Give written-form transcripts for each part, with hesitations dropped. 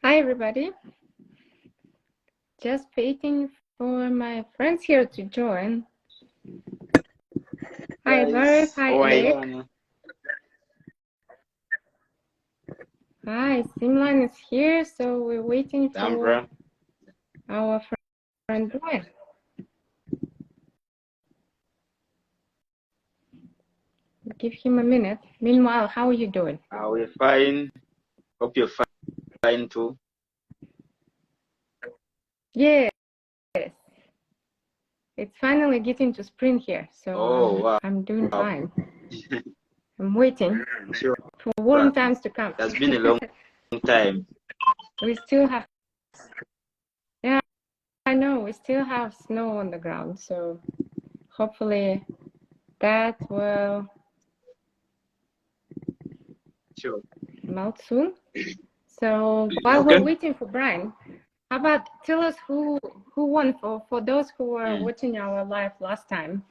Hi, everybody. Just waiting for my friends here to join. Hi, Varif. Hi, Eric. Hi, SeamLine is here, so we're waiting for our friend Brian. Give him a minute. Meanwhile, how are you doing? We're fine. Hope you're fine too. Yes. It's finally getting to spring here, so wow. I'm doing fine. I'm waiting for warm times to come. That's been a long time. We still have, yeah, I know, we still have snow on the ground, so hopefully that will melt soon. So while we're waiting for Brian, how about tell us who won for those who were watching our live last time,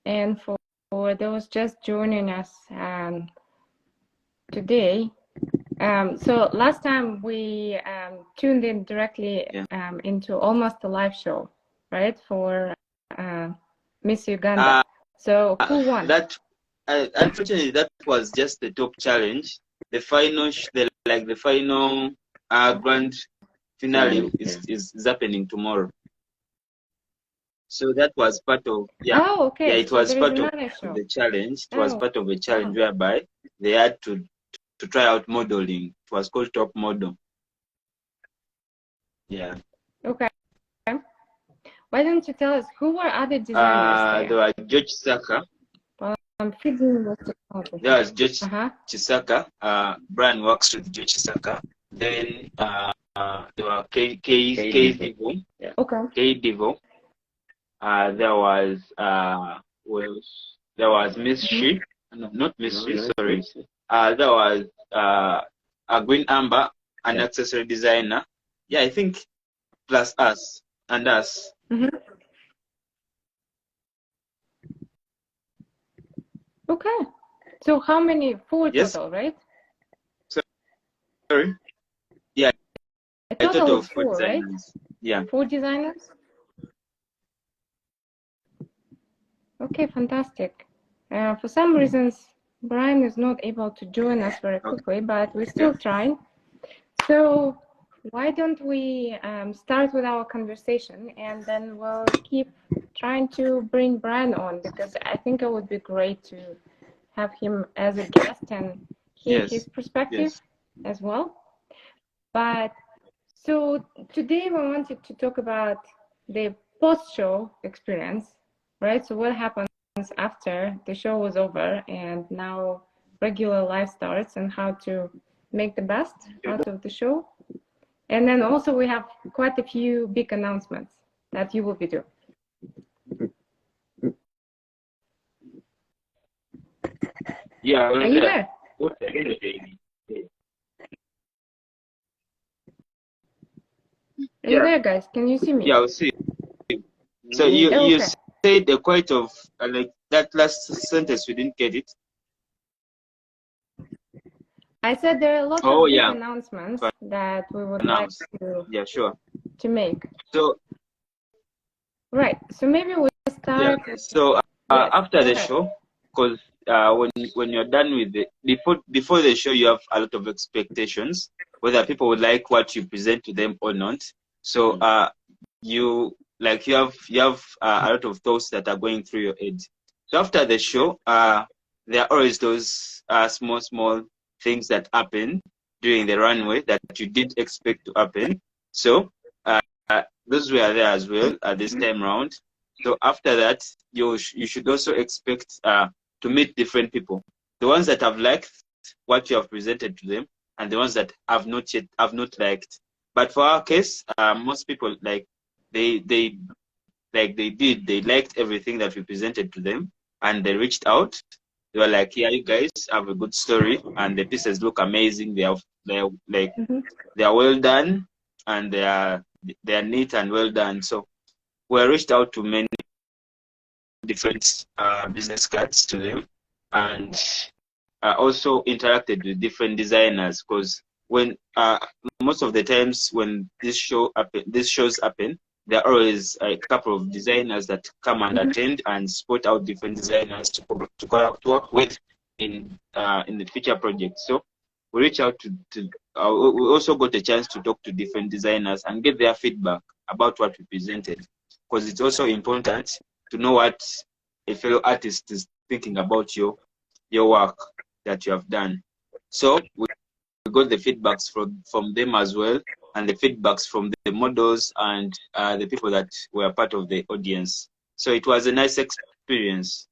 and for those just joining us today. So last time we tuned in directly into almost a live show, right, for Miss Uganda. So who won? That unfortunately that was just the top challenge. The final, the final grand finale is happening tomorrow. So that was part of Oh, okay. Yeah, it so was part of show. the challenge. It was part of a challenge whereby they had to try out modeling. It was called top model. Yeah. Okay. Why don't you tell us who were other designers there were George Saka. Well, I'm feeding what there was George Chisaka. Brian works with George Chisaka. Then there were K Divo. Yeah. Okay. K Divo. There was there was Miss She. No, not Miss She, sorry. There was a Green Amber, an accessory designer. Yeah, I think plus us and us. Okay. So how many? 4 total, right? Sorry? Yeah. A total of 4, designers. Right? Yeah. 4 designers? Okay, fantastic. For some reasons, Brian is not able to join us very quickly, but we're still trying. So why don't we start with our conversation, and then we'll keep trying to bring Brian on, because I think it would be great to have him as a guest and hear his perspective as well. But so today we wanted to talk about the post-show experience, right? So what happens after the show was over and now regular life starts, and how to make the best out of the show. And then also we have quite a few big announcements that you will be doing. Yeah. Are you there? Are you there, guys? Can you see me? Yeah, I'll see. So you said the quite of like that last sentence, we didn't get it. I said there are a lot of big announcements that we would like to make. So right. So maybe we'll start. Yeah. So after the show, because when you're done with it, before the show, you have a lot of expectations whether people would like what you present to them or not. So you have a lot of thoughts that are going through your head. So after the show, there are always those small things that happen during the runway that you didn't expect to happen. So those were there as well at this time round. So after that, you should also expect to meet different people. The ones that have liked what you have presented to them, and the ones that have not liked. But for our case, most people they liked everything that we presented to them, and they reached out. They were like, "Yeah, you guys have a good story, and the pieces look amazing. They are well done, and they are neat and well done." So we reached out to many different business cards to them, and also interacted with different designers, because when most of the times when these shows happen, there are always a couple of designers that come and attend and spot out different designers to work with in the future project. So we reach out to we also got a chance to talk to different designers and get their feedback about what we presented, because it's also important to know what a fellow artist is thinking about your work that you have done. So we got the feedbacks from them as well, and the feedbacks from the models and the people that were part of the audience. So it was a nice experience.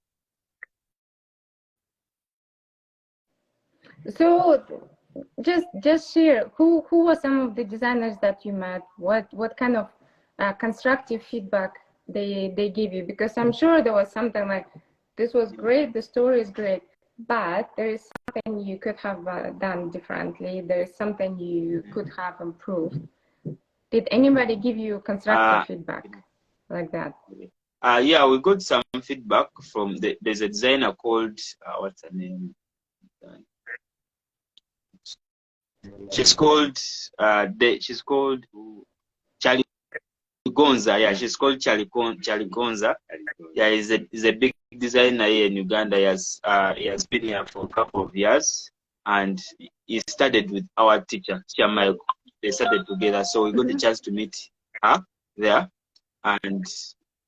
So just share who were some of the designers that you met, what kind of constructive feedback they give you, because I'm sure there was something like, this was great, the story is great, but there is something you could have done differently, there is something you could have improved. Did anybody give you constructive feedback like that? Yeah, we got some feedback from there's a designer called what's her name? She's called Charlie Gonza. Yeah, she's called Charlie Gonza. Yeah, he's a big designer here in Uganda. He has been here for a couple of years, and he started with our teacher, Chiamayo. They started together, so we got a chance to meet her there, and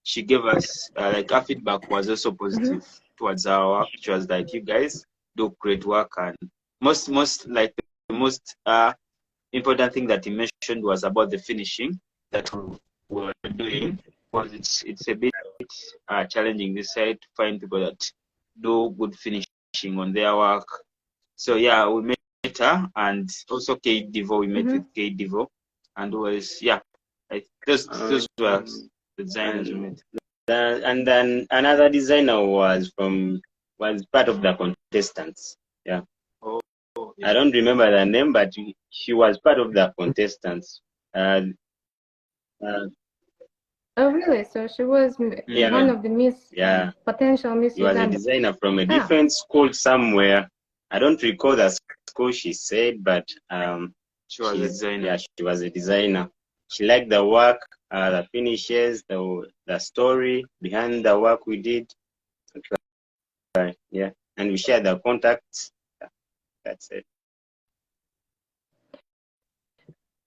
she gave us like her feedback was also positive towards our work. She was like, "You guys do great work," and most the most important thing that he mentioned was about the finishing that we were doing, because it's a bit challenging this side to find people that do good finishing on their work. So yeah, we met her, and also Kate Devo. We met with Kate Devo, and was those were the designers we met. And then another designer was part of the contestants. Yeah. I don't remember the name, but she was part of the contestants. Oh, really? So she was one of the potential Miss She was a designer from a different school somewhere. I don't recall the school she said, but she was a designer. Yeah, she was a designer. She liked the work, the finishes, the story behind the work we did. Yeah, and we shared the contacts. That's it.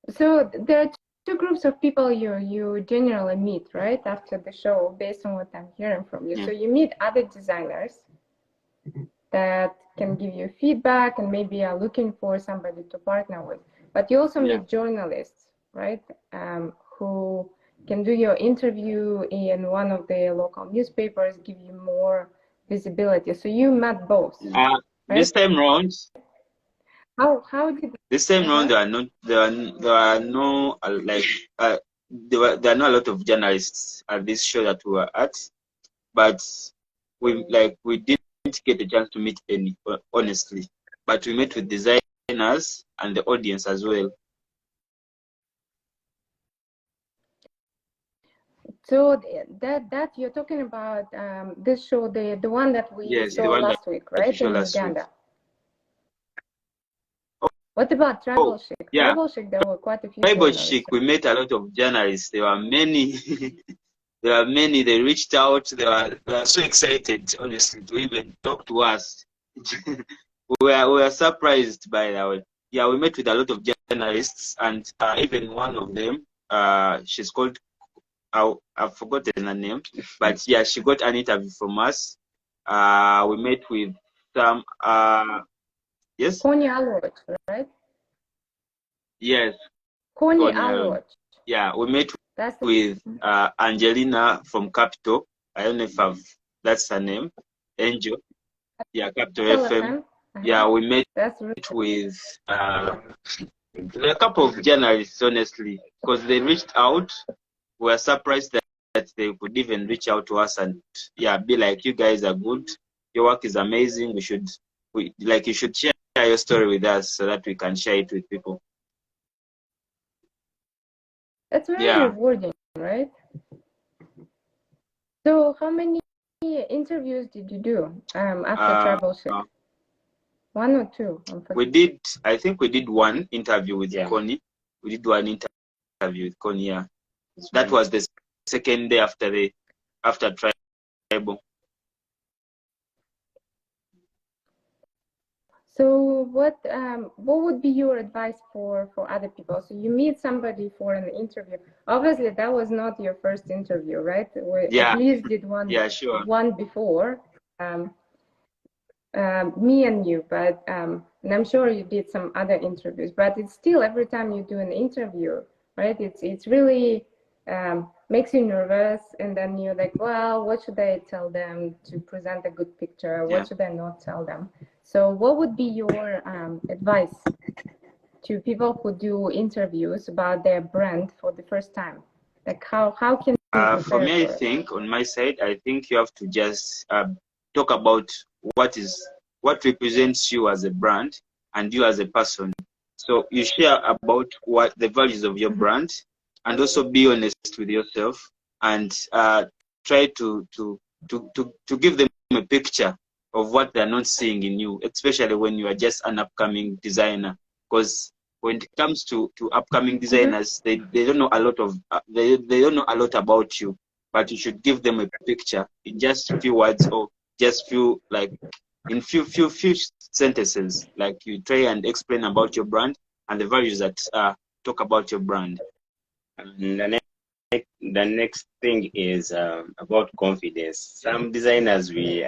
So there are two groups of people you generally meet, right, after the show, based on what I'm hearing from you. So you meet other designers that can give you feedback and maybe are looking for somebody to partner with. But you also meet journalists, right, who can do your interview in one of the local newspapers, give you more visibility. So you met both. Right? This time round, how did this time round there are no like there are not a lot of journalists at this show that we were at, but we didn't get a chance to meet any, honestly, but we met with designers and the audience as well. So that you're talking about this show, the one that we saw last week, right, in Uganda. What about Tribal Chic? Yeah. Tribal Chic, there were quite a few. Tribal Chic, we met a lot of journalists. There were many. There are many. They reached out. They were so excited, honestly, to even talk to us. we were surprised by that. Yeah, we met with a lot of journalists, and even one of them, she's called, I've forgotten her name, but yeah, she got an interview from us. We met with some, yes? Connie Alward, right? Yes. Connie Alward. Yeah, we met with Angelina from Capital. I don't know if that's her name. Angel. Yeah, Capital FM. Yeah, we met with a couple of journalists, honestly, because they reached out. We were surprised that they could even reach out to us and be like, you guys are good. Your work is amazing. You should share your story with us so that we can share it with people. That's very rewarding, right? So how many interviews did you do after Tribal Chic? 1 or 2? We did, I think we did one interview with Connie. We did one interview with Connie, yeah. That was the second day after tribal. So what would be your advice for other people? So you meet somebody for an interview. Obviously, that was not your first interview, right? We at least did one. Yeah, sure. One before, me and you, but and I'm sure you did some other interviews. But it's still, every time you do an interview, right? It's really makes you nervous, and then you're like, well, what should I tell them to present a good picture? What should I not tell them? So what would be your advice to people who do interviews about their brand for the first time? Like how can you for me, I think on my side, I think you have to just talk about what represents you as a brand and you as a person. So you share about what the values of your brand, and also be honest with yourself, and try to give them a picture of what they're not seeing in you, especially when you are just an upcoming designer. Because when it comes to upcoming designers, they don't know a lot of they don't know a lot about you, but you should give them a picture in just a few words, or just few, like in few sentences. Like you try and explain about your brand and the values that talk about your brand. And the next thing is about confidence. Some designers, we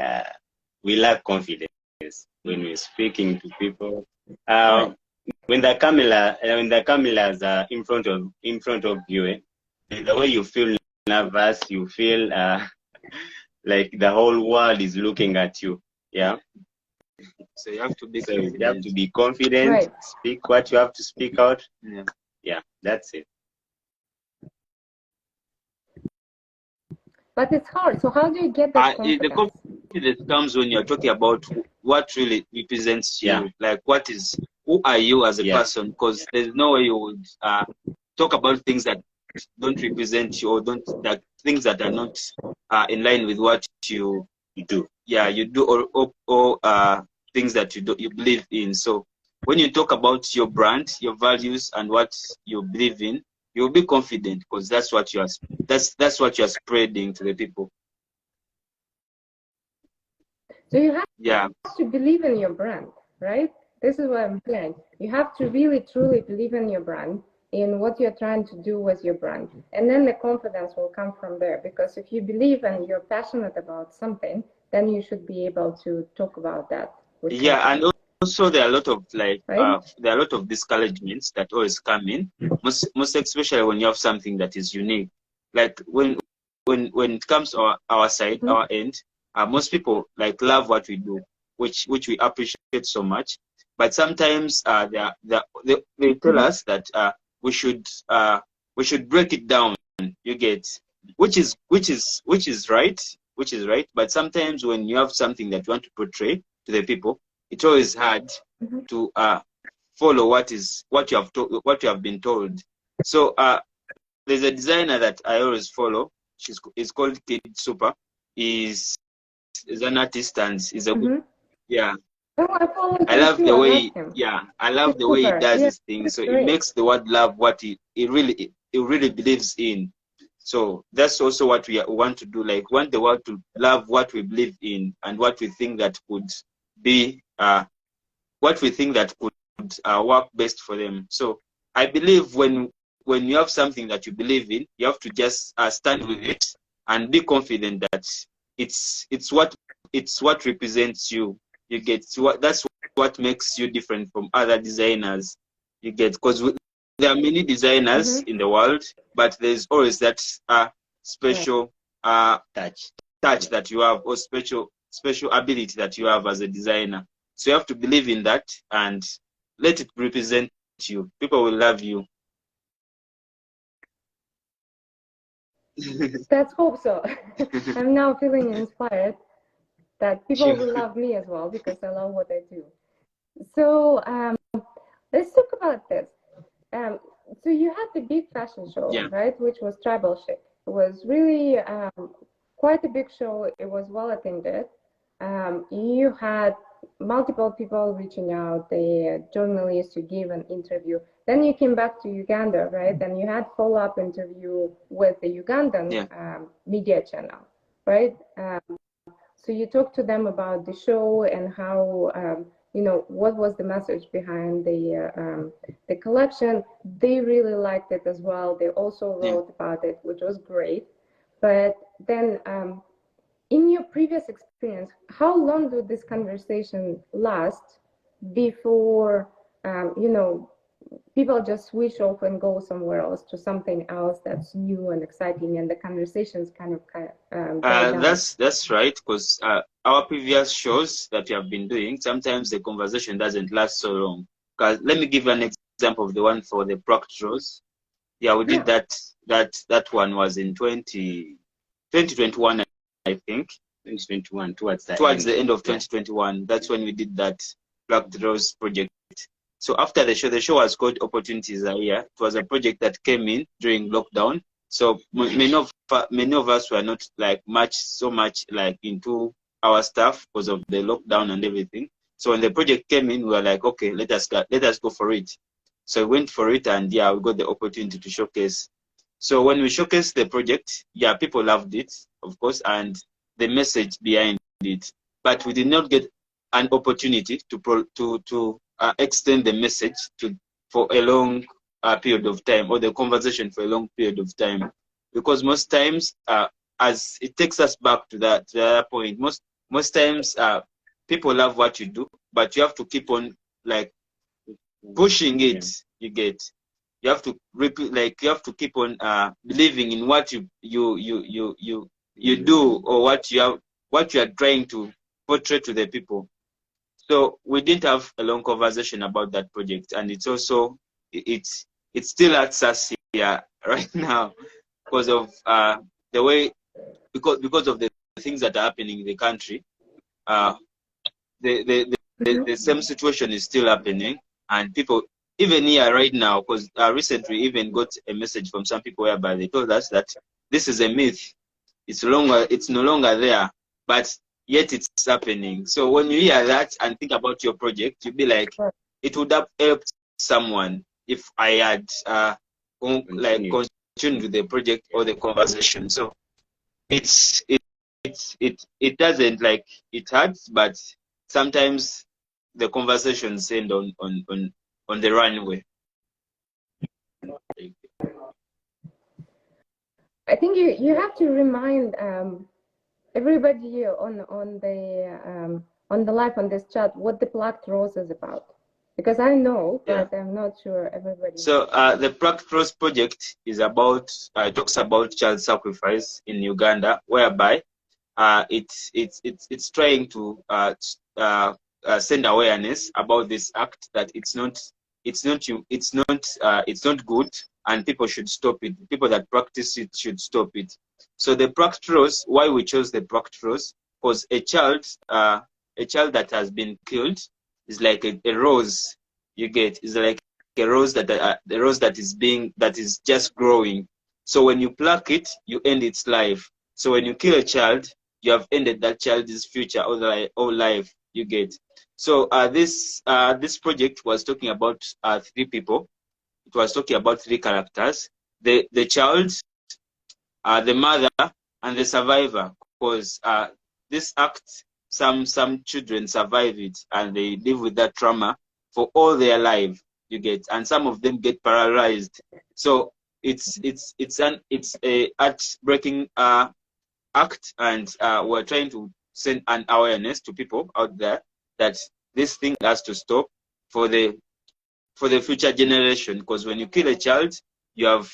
lack confidence when we're speaking to people. When the cameras are in front of you, the way you feel nervous, you feel like the whole world is looking at you. Yeah. So you have to be confident. You have to be confident. Speak what you have to speak out. Yeah, that's it. But it's hard. So how do you get that confidence? The confidence comes when you're talking about what really represents you. Like who are you as a person? Because there's no way you would talk about things that don't represent you, or things that are not in line with what you do. Yeah, you do, or things that you believe in. So when you talk about your brand, your values, and what you believe in, you'll be confident, because that's what you are spreading to the people. So you have to believe in your brand, right? This is what I'm saying. You have to really truly believe in your brand, in what you're trying to do with your brand, and then the confidence will come from there. Because if you believe and you're passionate about something, then you should be able to talk about that. And also there are a lot of there are a lot of discouragements that always come in, most especially when you have something that is unique. Like when it comes to our side, our end, most people love what we do, which we appreciate so much. But sometimes they tell us that we should break it down. You get, which is right. But sometimes when you have something that you want to portray to the people, it's always hard to follow what you have been told. So there's a designer that I always follow. It's called Kid Super. He's an artist, and he's a good, I love the way he does his thing. So it makes the word love what he really believes in. So that's also what we want to do. Like, want the world to love what we believe in, and what we think that could be work best for them. So I believe when you have something that you believe in, you have to just stand with it and be confident that it's what represents you. You get, that's what makes you different from other designers. You get, because there are many designers in the world, but there's always that special touch that you have, or special ability that you have as a designer. So you have to believe in that and let it represent you. People will love you. Let's hope so. I'm now feeling inspired that people will love me as well, because I love what I do. So let's talk about this. So you had the big fashion show, right, which was Tribal Chic. It was really quite a big show. It was well attended. You had multiple people reaching out, the journalists, you gave an interview. Then you came back to Uganda, right? And you had follow-up interview with the Ugandan media channel, right? So you talked to them about the show and how, you know, what was the message behind the collection. They really liked it as well. They also wrote about it, which was great. But then in your previous experience, how long did this conversation last before, you know, people just switch off and go somewhere else to something else that's new and exciting, and the conversations kind of die down? That's right, because our previous shows that we have been doing, sometimes the conversation doesn't last so long. Because let me give an example of the one for the Proctors. Yeah, we did that. That one was in 2021, I think. 2021, towards the end of 2021. That's when we did that Black Rose project. So after the show was called Opportunities Are Here. It was a project that came in during lockdown. So many of us were not like so much like into our stuff because of the lockdown and everything. So when the project came in, we were like, okay, let us go for it. So we went for it, and yeah, we got the opportunity to showcase. So when we showcased the project, yeah, people loved it, of course, and the message behind it. But we did not get an opportunity to extend the message for a long period of time, or the conversation for a long period of time, because most times, as it takes us back to that point, most times people love what you do, but you have to keep on like pushing it. You have to repeat, like you have to keep on believing in what you do, or what you are trying to portray to the people. So we didn't have a long conversation about that project, and it's also it still hurts us here right now because of the way, because of the things that are happening in the country. The same situation is still happening, and people even here right now, because recently even got a message from some people whereby they told us that this is a myth. It's no longer there, but yet it's happening. So when you hear that and think about your project, you'll be like, it would have helped someone if I had continued with the project or the conversation. So it doesn't, like, it hurts, but sometimes the conversations end on the runway. I think you have to remind everybody on the live on this chat what the Plucked Rose is about, because I know, but I'm not sure everybody. So the Plucked Rose project is about talks about child sacrifice in Uganda, whereby it's trying to send awareness about this act, that it's not good, and people should stop it. People that practice it should stop it. So the Plucked Rose, why we chose the Plucked Rose, because a child that has been killed is like a rose. You get, is like a rose that is just growing. So when you pluck it, you end its life. So when you kill a child, you have ended that child's future or life. You get. So this project was talking about 3 people. It was talking about 3 characters: the child, the mother, and the survivor. Because this act, some children survive it and they live with that trauma for all their life. You get, and some of them get paralyzed. So it's a heartbreaking act, and we're trying to send an awareness to people out there that this thing has to stop for the future generation, because when you kill a child, you have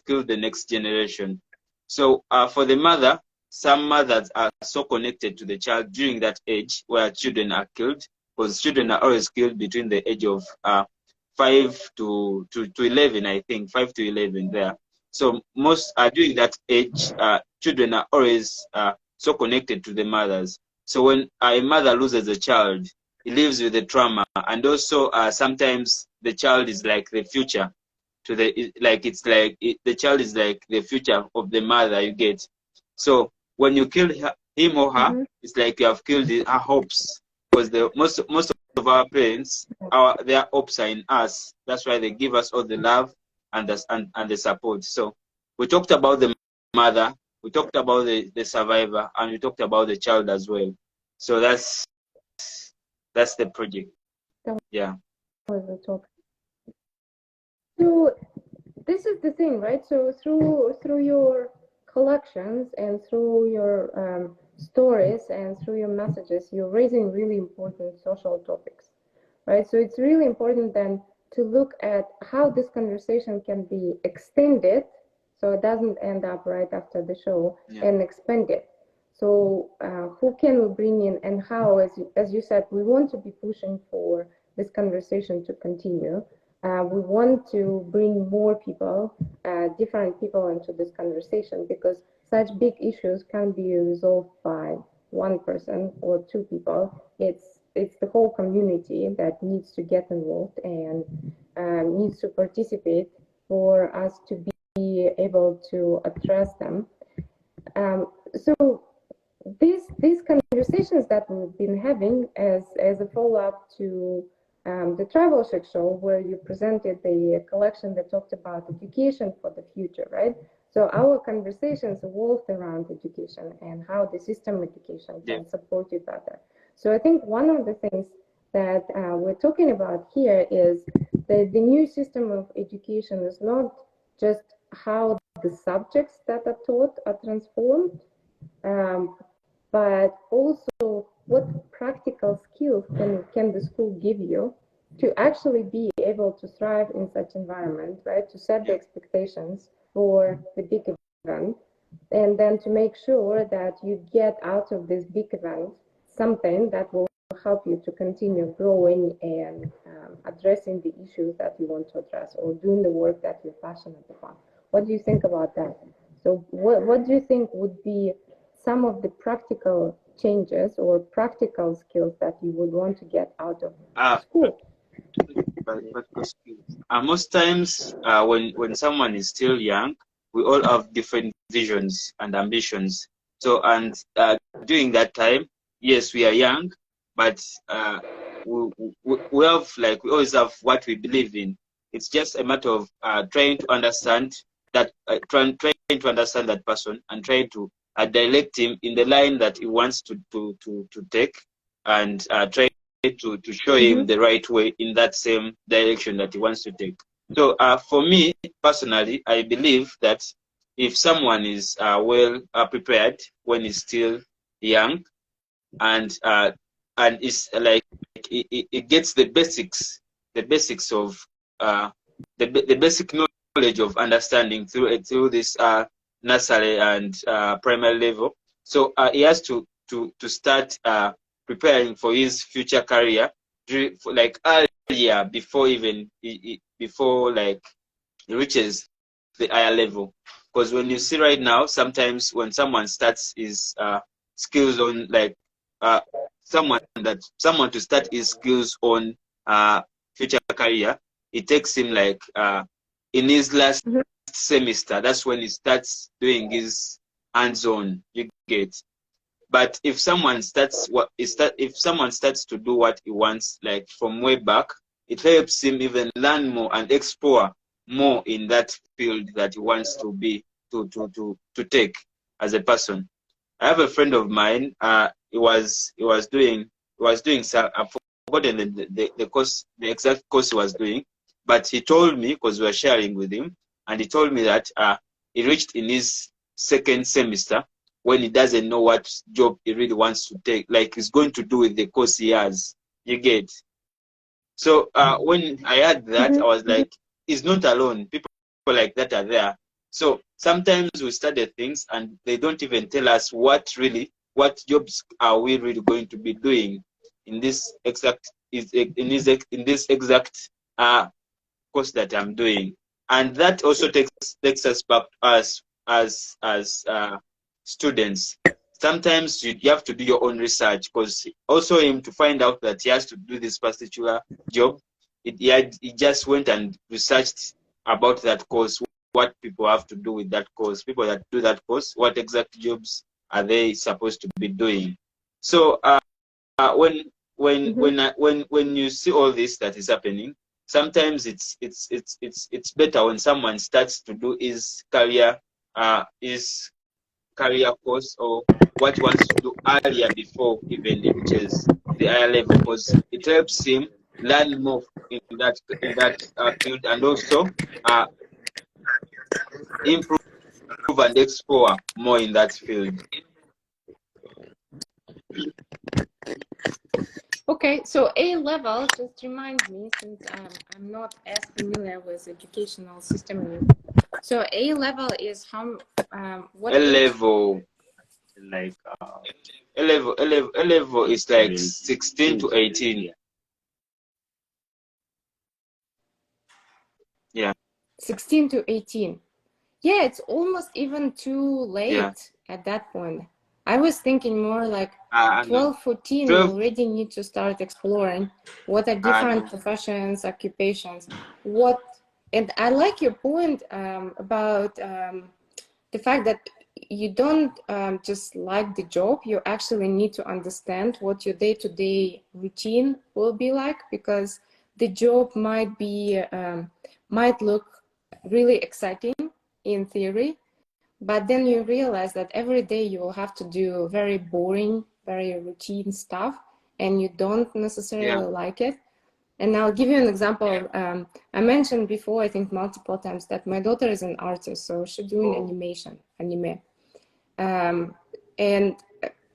killed the next generation. So for the mother, some mothers are so connected to the child during that age where children are killed, because children are always killed between the age of 5 to 11, I think, 5 to 11 there. So most during that age, children are always so connected to the mothers. So when a mother loses a child, he lives with the trauma, and also sometimes the child is like the future to the the child is like the future of the mother. You get. So when you kill him or her, it's like you have killed her hopes, because most of our parents, their hopes are in us. That's why they give us all the love and the support. So we talked about the mother, we talked about the survivor, and we talked about the child as well. So that's the project. Yeah. So this is the thing, right? So through your collections and through your stories and through your messages, you're raising really important social topics, right? So it's really important then to look at how this conversation can be extended, so it doesn't end up right after the show, and expand it. So who can we bring in, and how, as you said, we want to be pushing for this conversation to continue. We want to bring more people, different people into this conversation, because such big issues can't be resolved by one person or two people. It's the whole community that needs to get involved and needs to participate for us to be able to address them. So these conversations that we've been having as a follow-up to the Travel Chic show, where you presented the collection that talked about education for the future, right? So our conversations evolved around education and how the system education can support you better. So I think one of the things that we're talking about here is that the new system of education is not just how the subjects that are taught are transformed, but also what practical skills can the school give you to actually be able to thrive in such environment, right? To set the expectations for the big event, and then to make sure that you get out of this big event something that will help you to continue growing and addressing the issues that you want to address, or doing the work that you're passionate about. What do you think about that? So what do you think would be some of the practical changes or practical skills that you would want to get out of school? Most times when someone is still young, we all have different visions and ambitions. So, and during that time, yes, we are young, but we have, like, we always have what we believe in. It's just a matter of trying to understand that, trying to understand that person and trying to direct him in the line that he wants to take, and try to show him the right way in that same direction that he wants to take. So for me personally, I believe that if someone is well prepared when he's still young, and is like it gets the basics of the basic knowledge of understanding through this nursery and primary level. So he has to start preparing for his future career, like earlier, before even before like he reaches the higher level. Because when you see right now, sometimes when someone starts his skills on, like someone to start his skills on future career, it takes him like in his last semester, that's when he starts doing his hands-on, you get. But if someone starts to do what he wants, like from way back, it helps him even learn more and explore more in that field that he wants to be to take as a person. I have a friend of mine. He was doing some, I've forgotten the course, the exact course he was doing, but he told me, because we were sharing with him, and he told me that he reached in his second semester when he doesn't know what job he really wants to take, like he's going to do with the course he has. You get. So when I heard that, I was like, he's not alone. People like that are there. So sometimes we study things and they don't even tell us what jobs are we really going to be doing in this exact course that I'm doing. And that also takes us back to us as students. Sometimes you have to do your own research, because also him, to find out that he has to do this particular job, he just went and researched about that course, what people have to do with that course, people that do that course, what exact jobs are they supposed to be doing. So when when you see all this that is happening, sometimes it's better when someone starts to do his career course or what he wants to do earlier before even he reaches the higher level, because it helps him learn more in that field, and also improve and explore more in that field. Okay, so A level just reminds me, since I'm not as familiar with educational system. So A level is how what A level, like A level is like 16 to 18. Yeah. 16 to 18. Yeah, it's almost even too late at that point. I was thinking more like 12, 14, 12. You already need to start exploring what are different professions, occupations, and I like your point about the fact that you don't just like the job, you actually need to understand what your day-to-day routine will be like, because the job might look really exciting in theory, but then you realize that every day you will have to do very boring, very routine stuff, and you don't necessarily like it. And I'll give you an example. I mentioned before, I think multiple times, that my daughter is an artist, so she's doing anime. And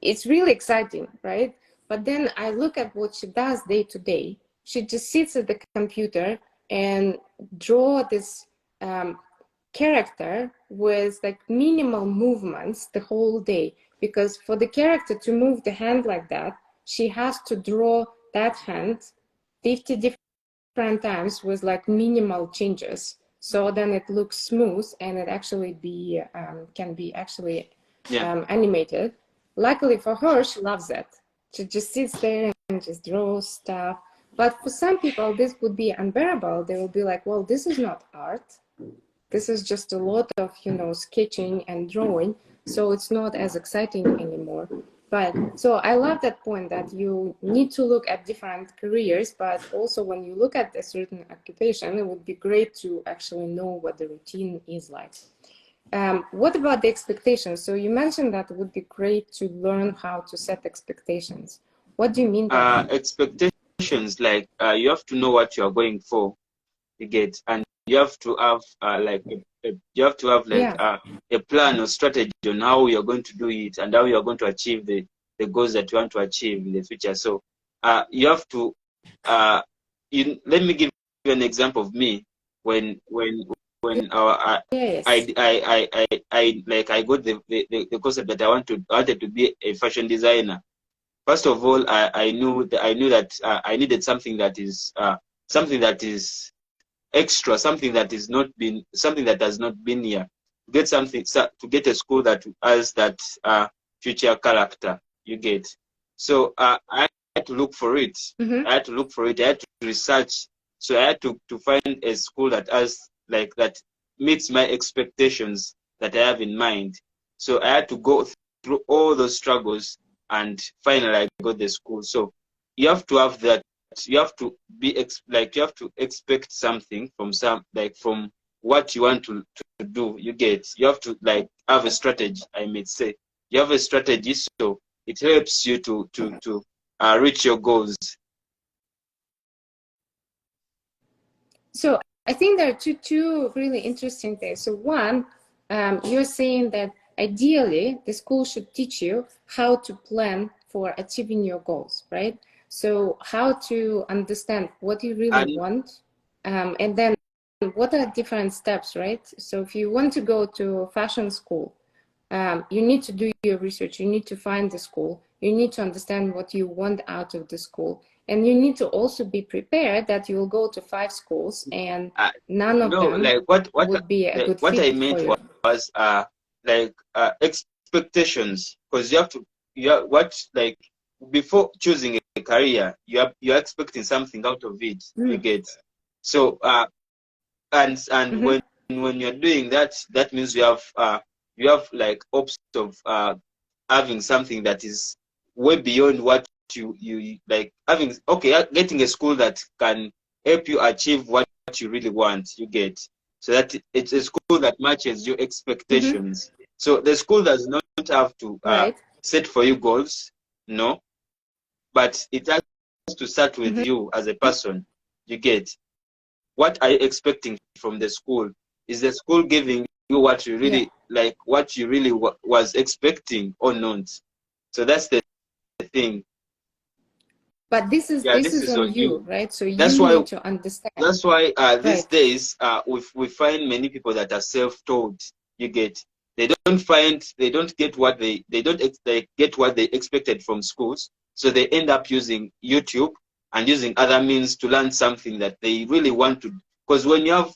it's really exciting, right? But then I look at what she does day to day. She just sits at the computer and draw this character with like minimal movements the whole day, because for the character to move the hand like that, she has to draw that hand 50 different times with like minimal changes, so then it looks smooth and it actually can be actually animated. Luckily for her, she loves it. She just sits there and just draws stuff. But for some people this would be unbearable. They will be like, well, this is not art. This is just a lot of, sketching and drawing, so it's not as exciting anymore. But so I love that point that you need to look at different careers, but also when you look at a certain occupation, it would be great to actually know what the routine is like. What about the expectations? So you mentioned that it would be great to learn how to set expectations. What do you mean by that? Expectations, like you have to know what you are going for, you get, and you have to have a plan or strategy on how you're going to do it and how you're going to achieve the goals that you want to achieve in the future. So you have to let me give you an example of me when I got the concept that I wanted to be a fashion designer. First of all, I knew that I needed something that is extra, something that has not been here. To get a school that has that future character, you get. So I had to look for it. I had to research. So I had to find a school that has that meets my expectations that I have in mind. So I had to go through all those struggles, and finally I got the school. So you have to have that. You have to you have to expect something from what you want to do. You get. You have to have a strategy. I may say you have a strategy, so it helps you to reach your goals. So I think there are two really interesting things. So one, you're saying that ideally the school should teach you how to plan for achieving your goals, right? So how to understand what you really want, and then what are different steps, right? So if you want to go to fashion school, you need to do your research, you need to find the school, you need to understand what you want out of the school, and you need to also be prepared that you will go to 5 schools and none of them would be a good fit what I meant for you. Was expectations, because before choosing a career, you're expecting something out of it. You get. So and when you're doing that, that means you have hopes of having something that is way beyond what you like having, okay, getting a school that can help you achieve what you really want, you get, so that it's a school that matches your expectations. So the school does not have to set for you goals, no, but it has to start with you as a person, you get. What are you expecting from the school? Is the school giving you what you really like, what you really was expecting or not? So that's the thing. But this is on you, right? So that's you why, need to understand. That's why these days we find many people that are self-taught. You get, they don't get what they get what they expected from schools, so they end up using YouTube and using other means to learn something that they really want to. Because when you have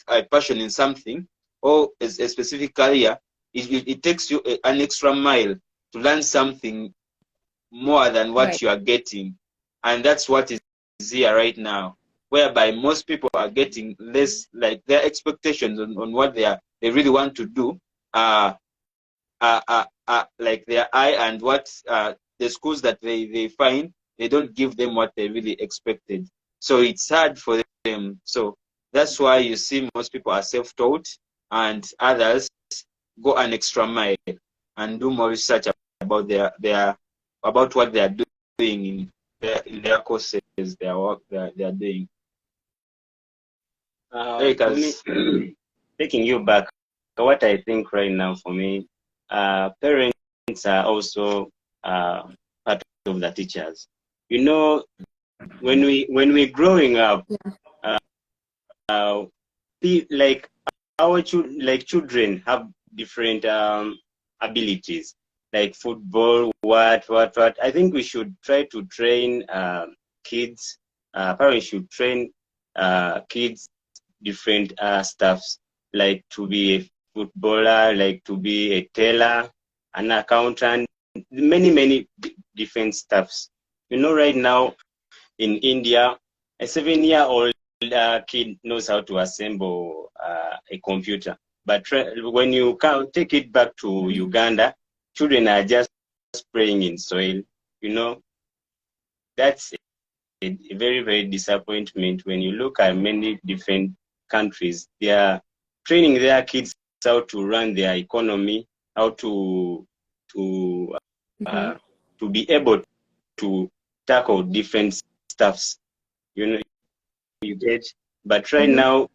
a passion in something or a specific career, it takes you an extra mile to learn something more than what you are getting. And that's what is here right now, whereby most people are getting less, like their expectations on what they really want to do like their eye, and what the schools that they find, they don't give them what they really expected. So it's hard for them. So that's why you see most people are self-taught, and others go an extra mile and do more research about about what they are doing in their courses, their work they are doing. Taking you back, what I think right now for me, parents are also part of the teachers. You know, when we growing up, like children have different abilities, like football, what. I think we should try to train kids. Parents should train kids different stuffs, like to be a footballer, like to be a tailor, an accountant, many different stuffs. You know, right now in India, a 7-year-old kid knows how to assemble a computer. But when you take it back to Uganda, children are just spraying in soil. You know, that's a very disappointment. When you look at many different countries, they are training their kids how to run their economy, how to be able to tackle different stuffs. You know, you get. But right now,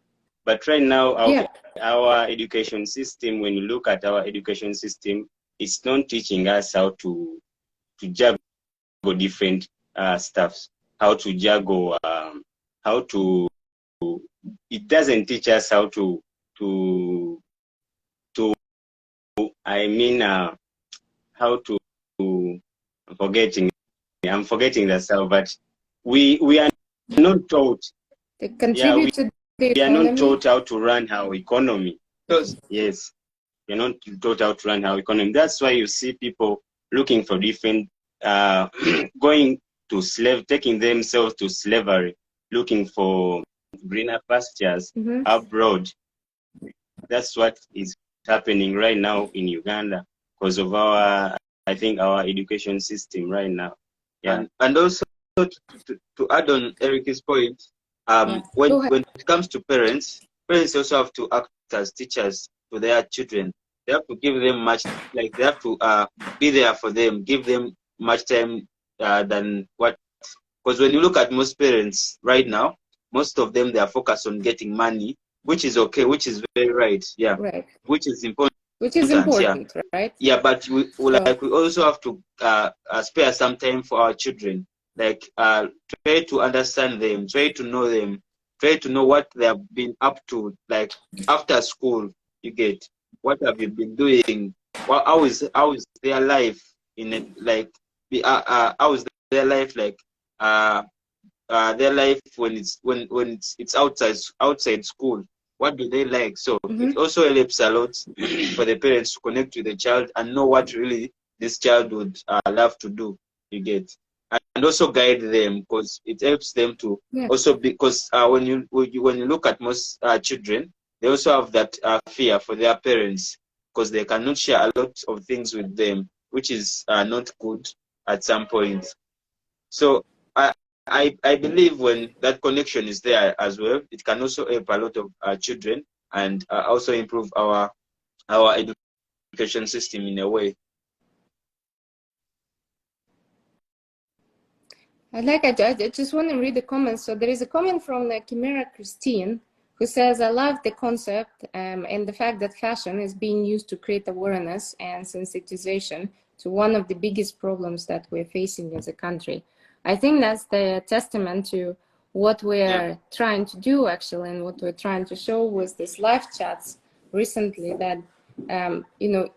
our education system, when you look at our education system, it's not teaching us how to juggle different stuffs, how to juggle, it doesn't teach us how to how to, I'm forgetting the self, but we are not taught. They contribute to the economy. We are not taught how to run our economy. Yes, we are not taught how to run our economy. That's why you see people looking for different, going to taking themselves to slavery, looking for greener pastures abroad. That's what is happening right now in Uganda because of our education system right now. Yeah, and also to add on Eric's point, when it comes to parents also have to act as teachers to their children. They have to give them much, like they have to be there for them, give them much time than what. Because when you look at most parents right now, most of them, they are focused on getting money, which is okay, which is very right, which is important. Right? Yeah, but we also have to spare some time for our children. Like try to understand them, try to know them, try to know what they have been up to. Like after school, you get, what have you been doing? How is their life in it? Like how is their life like? Their life when it's outside school. What do they like? So it also helps a lot for the parents to connect with the child and know what really this child would love to do. You get, and also guide them, because it helps them to also, because when you look at most children, they also have that fear for their parents, because they cannot share a lot of things with them, which is not good. at some point. So I believe when that connection is there as well, it can also help a lot of children and also improve our education system in a way. I just want to read the comments. So there is a comment from Chimera Christine, who says, I love the concept and the fact that fashion is being used to create awareness and sensitization to one of the biggest problems that we're facing as a country. I think that's the testament to what we're trying to do, actually, and what we're trying to show with these live chats recently, that, you know,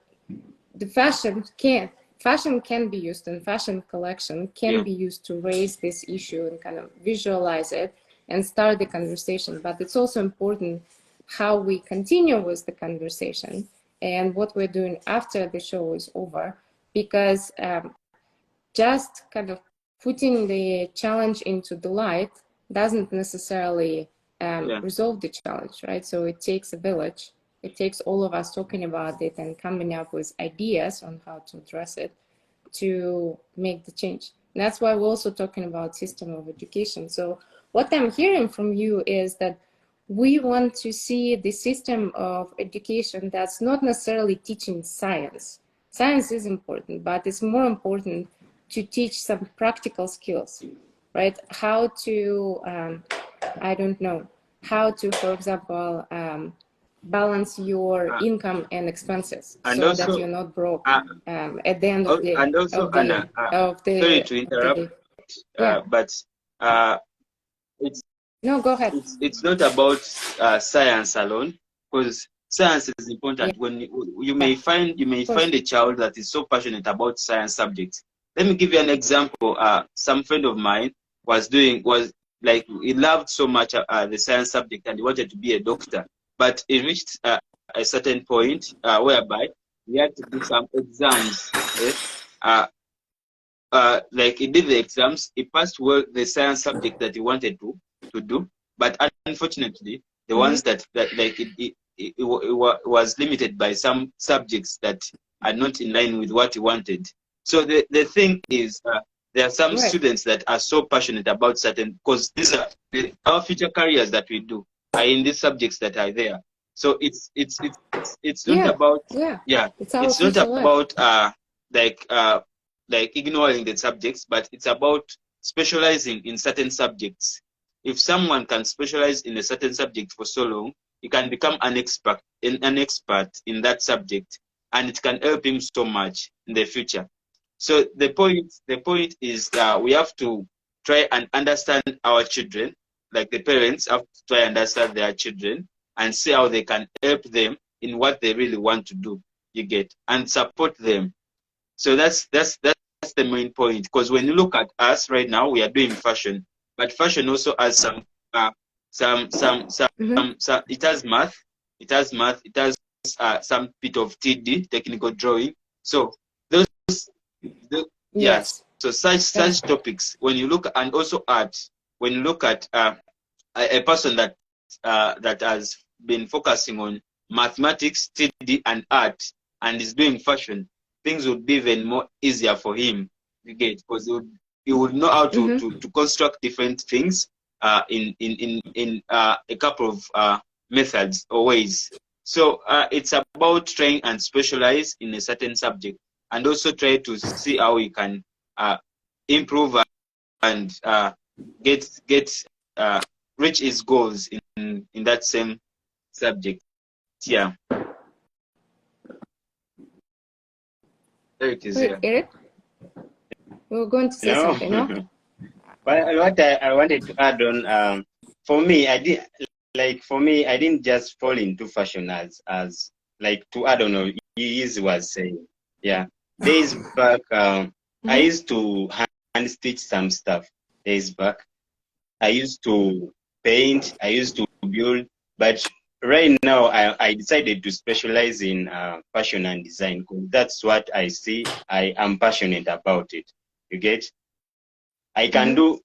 the fashion can be used, and fashion collection can be used to raise this issue and kind of visualize it and start the conversation. But it's also important how we continue with the conversation and what we're doing after the show is over, because just kind of putting the challenge into the light doesn't necessarily resolve the challenge, right? So it takes a village. It takes all of us talking about it and coming up with ideas on how to address it to make the change. And that's why we're also talking about system of education. So what I'm hearing from you is that we want to see the system of education that's not necessarily teaching science. Science is important, but it's more important to teach some practical skills, right? How to, I don't know, how to, for example, balance your income and expenses, and so also, that you're not broke at the end of the and also of the, Anna, sorry to interrupt, but it's no, go ahead. It's not about science alone, because science is important. When you may find a child that is so passionate about science subjects. Let me give you an example. Some friend of mine he loved so much the science subject and he wanted to be a doctor, but he reached a certain point whereby he had to do some exams. Like he did the exams, he passed well the science subject that he wanted to do, but unfortunately the ones that like it was limited by some subjects that are not in line with what he wanted. So the thing is, there are some students that are so passionate about certain, because these are our future careers that we do are in these subjects that are there. So it's not about it's not about like ignoring the subjects, but it's about specializing in certain subjects. If someone can specialize in a certain subject for so long, he can become an expert in that subject, and it can help him so much in the future. So the point is that we have to try and understand our children, like the parents have to try and understand their children and see how they can help them in what they really want to do, you get, and support them. So that's the main point, because when you look at us right now, we are doing fashion, but fashion also has some it has math, it has some bit of TD, technical drawing. So so such topics, when you look, and also art, when you look at a person that has been focusing on mathematics, TD, and art, and is doing fashion, things would be even more easier for him, you get, because he would know how to construct different things in a couple of methods or ways. So it's about trying and specialize in a certain subject, and also try to see how we can improve and reach his goals in that same subject. Yeah. There it is. Wait, Eric, we were going to say something, no? Well, what I wanted to add on, for me, I didn't just fall into fashion as like, to add on what he was saying. Yeah, days back, I used to hand stitch some stuff. Days back, I used to paint, I used to build, but right now I decided to specialize in fashion and design, because that's what I see. I am passionate about it. You get? I can do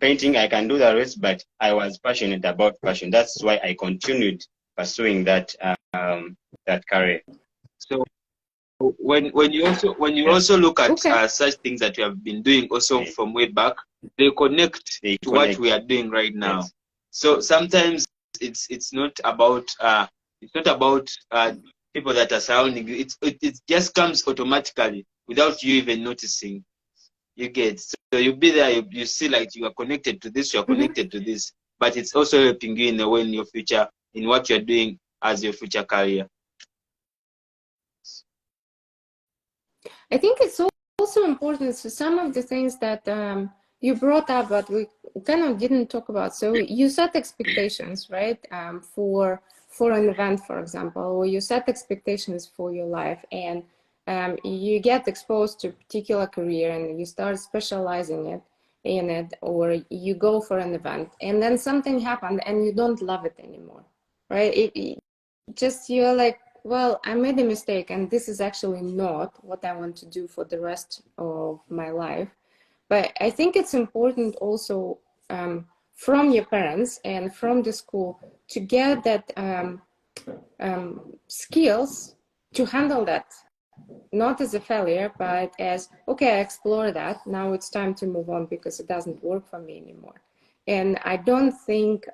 painting, I can do the rest, but I was passionate about fashion. That's why I continued pursuing that that career. So when you also look at such things that you have been doing also from way back, they connect to what we are doing right now. Yes. So sometimes it's not about people that are surrounding you. It just comes automatically without you even noticing. You get, so you be there, you see like you are connected to this, you are connected to this, but it's also helping you in a way in your future, in what you're doing as your future career. I think it's also important. So some of the things that you brought up, but we kind of didn't talk about. So you set expectations, right? For an event, for example, or you set expectations for your life, and you get exposed to a particular career and you start specializing in it, or you go for an event and then something happened and you don't love it anymore, right? You're like, well, I made a mistake and this is actually not what I want to do for the rest of my life. But I think it's important also from your parents and from the school to get that skills to handle that, not as a failure, but as, okay, I explored that, now it's time to move on because it doesn't work for me anymore. And I don't think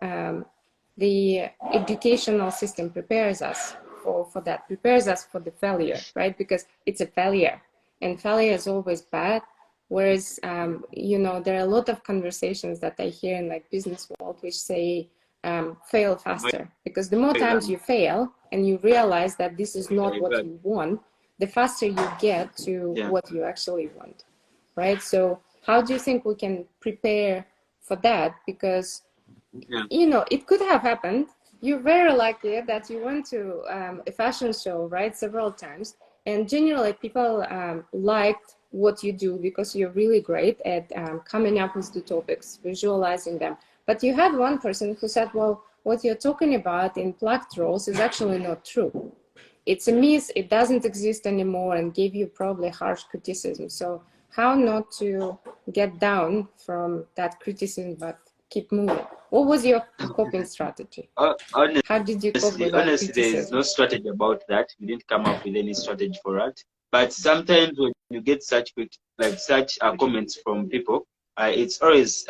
the educational system prepares us for that, prepares us for the failure, right? Because it's a failure, and failure is always bad. Whereas, you know, there are a lot of conversations that I hear in like business world which say, fail faster, because the more times you fail and you realize that this is not what you want, the faster you get to what you actually want, right? So how do you think we can prepare for that? Because, you know, it could have happened. You're very lucky that you went to a fashion show, right, several times. And generally people liked what you do because you're really great at coming up with the topics, visualizing them. But you had one person who said, well, what you're talking about in plucked rolls is actually not true. It's a myth, it doesn't exist anymore, and gave you probably harsh criticism. So how not to get down from that criticism, but keep moving? What was your coping strategy? Honestly, how did you cope with that criticism? There is no strategy about that. We didn't come up with any strategy for that. But sometimes when you get such comments from people, it's always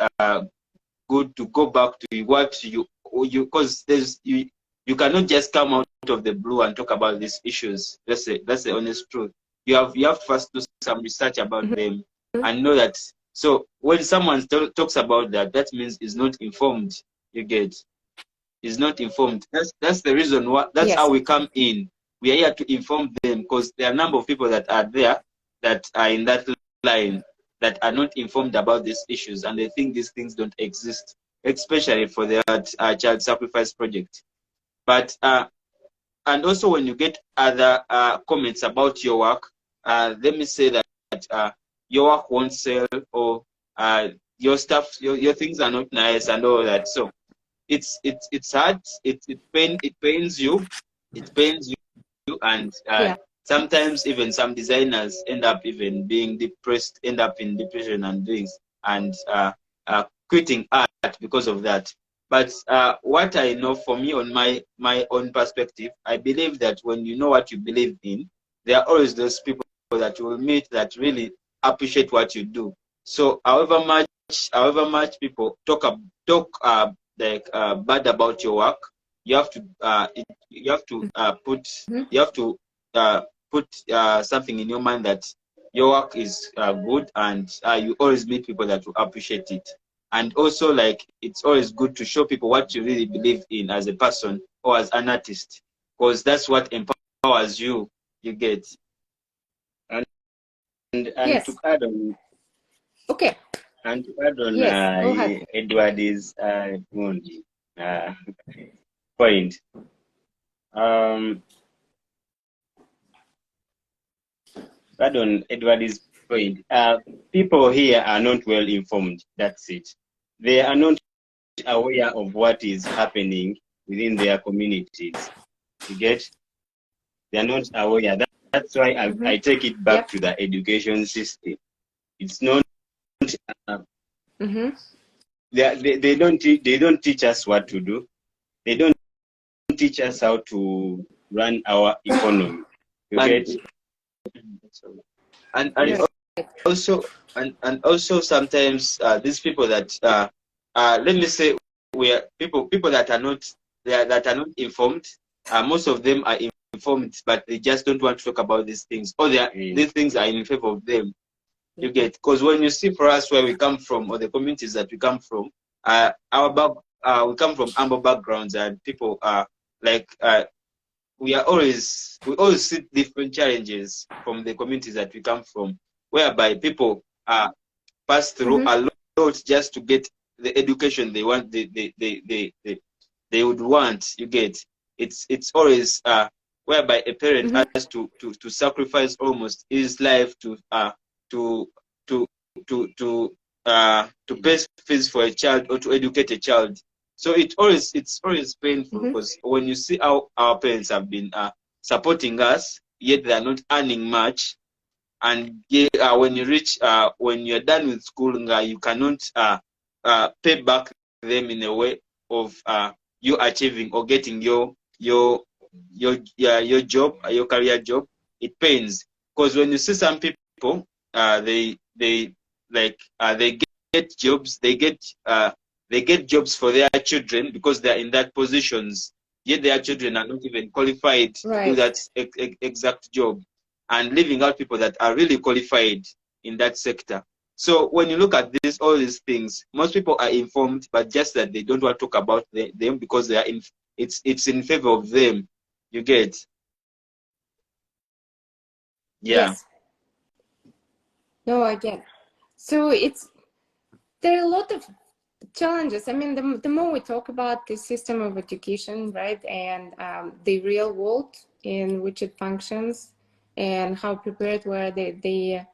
good to go back to what you because you cannot just come out of the blue and talk about these issues. That's the honest truth. You have to first do some research about them and know that. So when someone talks about that, that means is not informed. You get, is not informed. That's the reason why. That's how we come in. We are here to inform them, because there are a number of people that are there that are in that line that are not informed about these issues, and they think these things don't exist, especially for the child sacrifice project. But and also when you get other comments about your work, let me say that your work won't sell, or your stuff, your things are not nice and all that. So it's hard. It pains you. It pains you, and sometimes even some designers end up even being depressed, end up in depression and things, and quitting art because of that. But what I know, for me, on my own perspective, I believe that when you know what you believe in, there are always those people that you will meet that really appreciate what you do. So however much people talk bad about your work, you have to put something in your mind that your work is good, and you always meet people that will appreciate it. And also, like, it's always good to show people what you really believe in as a person or as an artist, because that's what empowers you. You get. And to add on. Okay. And to add on Edward's point. Add on Edward's point. People here are not well informed. That's it. They are not aware of what is happening within their communities. You get? They are not aware. That's why I take it back to the education system. It's not. They don't teach us what to do. They don't teach us how to run our economy. You get? And Yes. also also sometimes these people that let me say we are people that are not that are not informed. Most of them are informed, but they just don't want to talk about these things, or these things are in favor of them. You get, because when you see for us where we come from, or the communities that we come from, we come from humble backgrounds, and people are like we always see different challenges from the communities that we come from, whereby people pass through a lot just to get the education they want, they would want. You get, it's always whereby a parent has to sacrifice almost his life to to to pay fees for a child or to educate a child. So it's always painful, because when you see how our parents have been supporting us, yet they are not earning much, and when you reach when you're done with school, you cannot pay back them in a way of you achieving or getting your job, your career job. It pains, because when you see some people, they get jobs, they get jobs for their children because they're in that positions, yet their children are not even qualified to do that exact job, and leaving out people that are really qualified in that sector. So when you look at all these things, most people are informed, but just that they don't want to talk about them because they are it's in favor of them. You get? Yeah. Yes. No, I get. So there are a lot of challenges. I mean, the more we talk about the system of education, right, and the real world in which it functions, and how prepared were the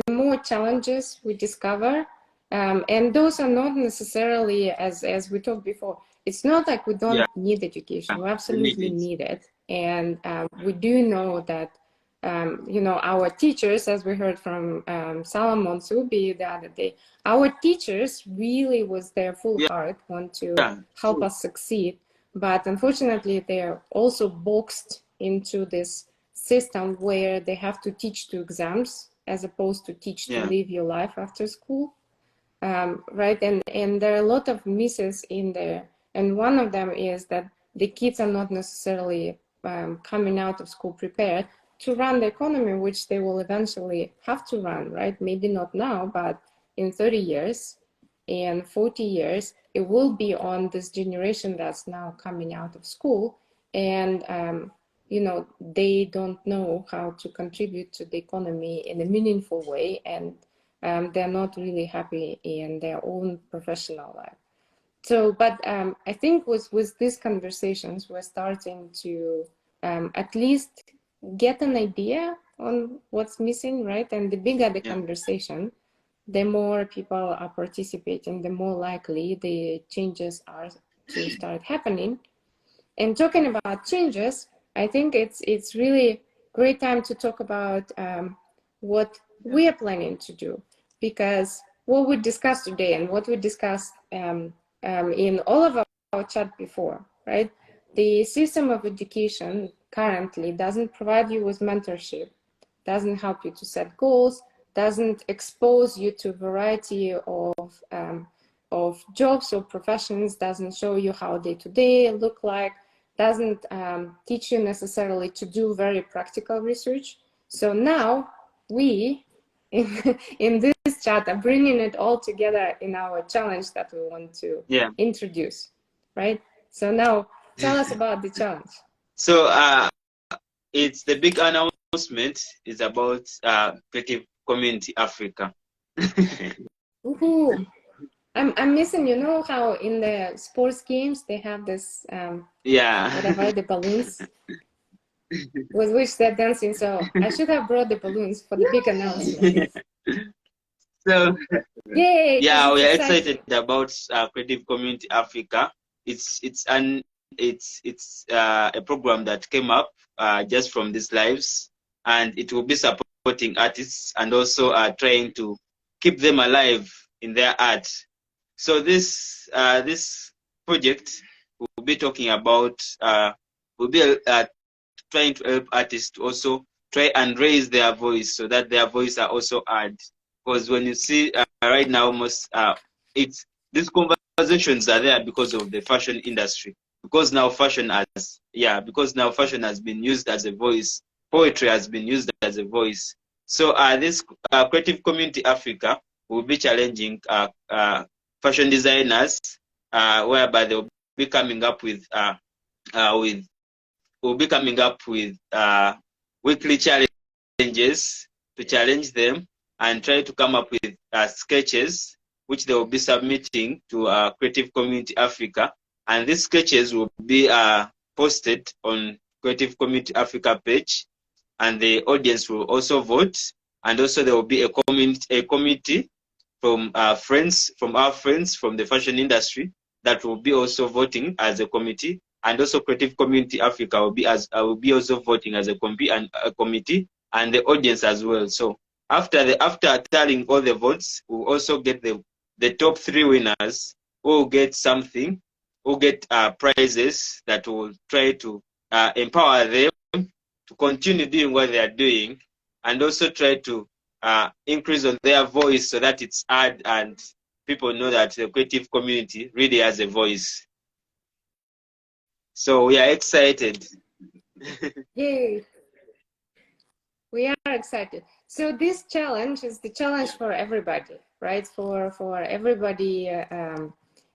more challenges we discover, and those are not necessarily, as we talked before, it's not like we don't need education. We absolutely need it, and we do know that our teachers, as we heard from Salomon Subi the other day, our teachers really was their full heart want to help us succeed, but unfortunately they're also boxed into this system where they have to teach to exams as opposed to teach to live your life after school, right? And there are a lot of misses in there, and one of them is that the kids are not necessarily coming out of school prepared to run the economy, which they will eventually have to run, right? Maybe not now, but in 30 years and 40 years, it will be on this generation that's now coming out of school, and they don't know how to contribute to the economy in a meaningful way, and they're not really happy in their own professional life. So, but I think with these conversations, we're starting to at least get an idea on what's missing, right? And the bigger the conversation, the more people are participating, the more likely the changes are to start happening. And talking about changes, I think it's really great time to talk about what we are planning to do, because what we discussed today and what we discussed in all of our chat before, right? The system of education currently doesn't provide you with mentorship, doesn't help you to set goals, doesn't expose you to a variety of jobs or professions, doesn't show you how day-to-day look like, doesn't teach you necessarily to do very practical research. So now we, in this chat, are bringing it all together in our challenge that we want to introduce, right? So now tell us about the challenge. So it's the big announcement is about Creative Community Africa. I'm missing, how in the sports games they have this whatever, the balloons with which they're dancing. So I should have brought the balloons for the big announcement. So yay! Yeah, we are excited about Creative Community Africa. It's a program that came up just from these lives, and it will be supporting artists and also trying to keep them alive in their art. So this project will be talking about will be trying to help artists also try and raise their voice so that their voice are also heard. Because when you see right now, almost it's these conversations are there because of the fashion industry. Because now fashion has been used as a voice. Poetry has been used as a voice. So this Creative Community Africa will be challenging fashion designers, whereby they'll be coming up with weekly challenges to challenge them and try to come up with sketches which they will be submitting to Creative Community Africa, and these sketches will be posted on Creative Community Africa page, and the audience will also vote, and also there will be a committee from our friends from the fashion industry that will be also voting as a committee, and also Creative Community Africa will be also voting as a committee, and the audience as well. So after tallying all the votes, we'll also get the top 3 winners who will get something, who get prizes that will try to empower them to continue doing what they are doing, and also try to increase on their voice so that it's heard and people know that the creative community really has a voice. So we are excited. Yay! We are excited. So this challenge is the challenge for everybody, right? For everybody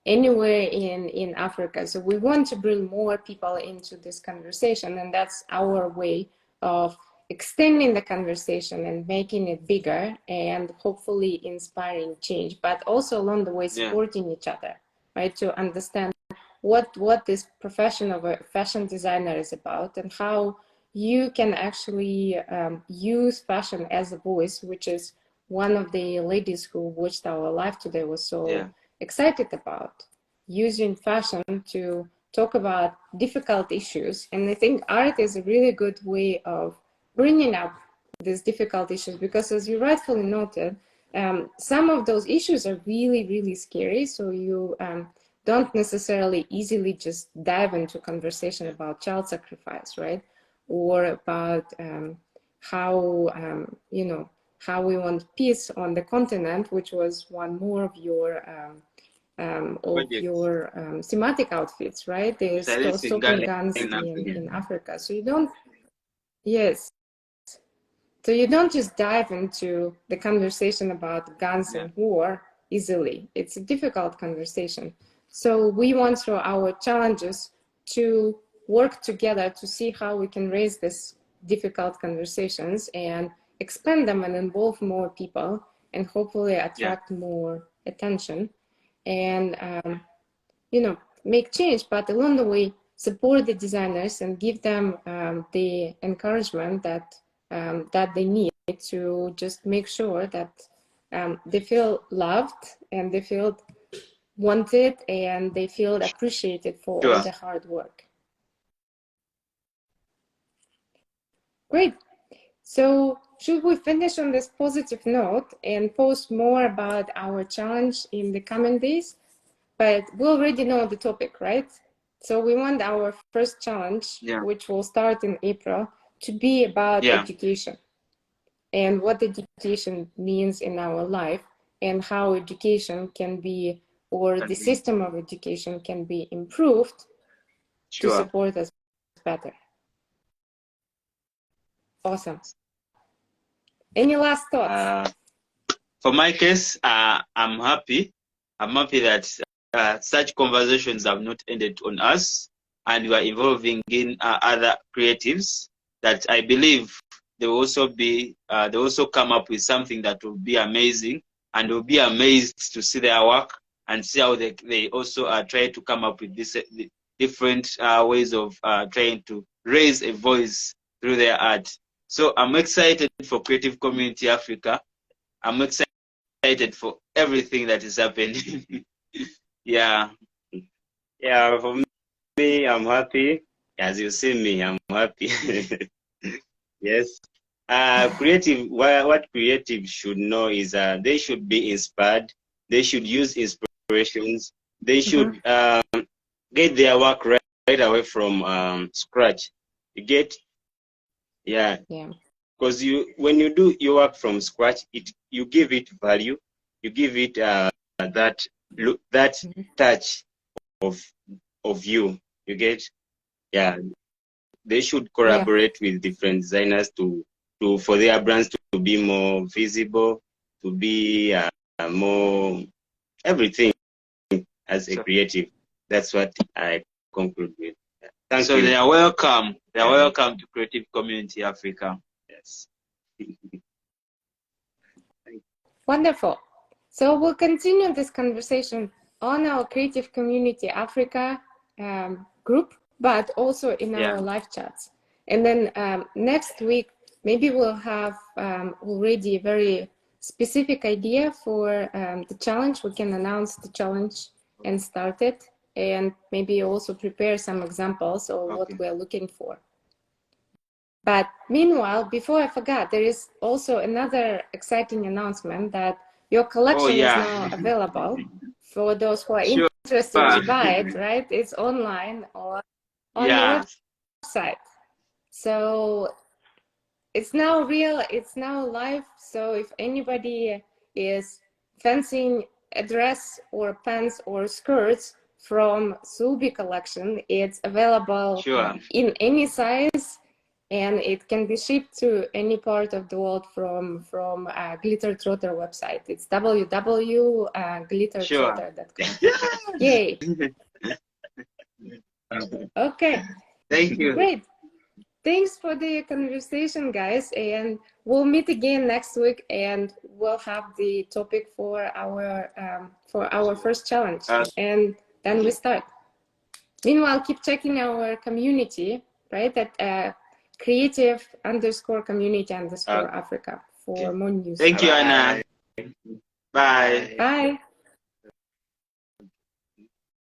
anywhere in Africa. So we want to bring more people into this conversation, and that's our way of extending the conversation and making it bigger and hopefully inspiring change, but also along the way supporting each other, right? To understand what this profession of a fashion designer is about, and how you can actually use fashion as a voice, which is one of the ladies who watched our live today was so excited about, using fashion to talk about difficult issues. And I think art is a really good way of bringing up these difficult issues, because as you rightfully noted, some of those issues are really, really scary. So you don't necessarily easily just dive into conversation about child sacrifice, right? Or about how, you know, how we want peace on the continent, which was one more of your thematic outfits, right? There's stopping guns in Africa. So you don't, so you don't just dive into the conversation about guns and war easily. It's a difficult conversation. So we want, through our challenges, to work together to see how we can raise these difficult conversations and expand them and involve more people, and hopefully attract more attention and you know, make change, but along the way support the designers and give them the encouragement that that they need to just make sure that they feel loved and they feel wanted and they feel appreciated for all the hard work. Great. So should we finish on this positive note and post more about our challenge in the coming days? But we already know the topic, right? So we want our first challenge, which will start in April, to be about education and what education means in our life, and how education can be, or the system of education can be improved to support us better. Awesome. Any last thoughts? For my case, I'm happy. I'm happy that such conversations have not ended on us, and we are involving in other creatives that I believe they will also be, they also come up with something that will be amazing, and will be amazed to see their work and see how they also try to come up with this different ways of trying to raise a voice through their art. So I'm excited for Creative Community Africa. I'm excited for everything that is happening. Yeah, for me, I'm happy. As you see me, I'm happy. Yes. What creative should know is they should be inspired. They should use inspirations. They should get their work right away from scratch. You get? Yeah. because when you do your work from scratch, you give it value, you give it that touch of you. You get, yeah. They should collaborate with different designers for their brands to be more visible, to be more everything as a creative. That's what I conclude with. Thank you. They are welcome. They are welcome to Creative Community Africa. Yes. Wonderful. So we'll continue this conversation on our Creative Community Africa group, but also in our live chats. And then next week, maybe we'll have already a very specific idea for the challenge. We can announce the challenge and start it, and maybe also prepare some examples of what we're looking for. But meanwhile, before I forgot, there is also another exciting announcement that your collection is now available for those who are interested to buy it, right? It's online or on the website. So it's now real, it's now live. So if anybody is fancying a dress or pants or skirts from Sulby collection, it's available in any size, and it can be shipped to any part of the world from Glitter Trotter website. It's www.glittertrotter.com. Yay! Okay. Thank you. Great. Thanks for the conversation, guys, and we'll meet again next week, and we'll have the topic for our first challenge, and then we start. Meanwhile, keep checking our community, right? At creative_community_Africa for more news. Thank you, Anna. Bye. Bye.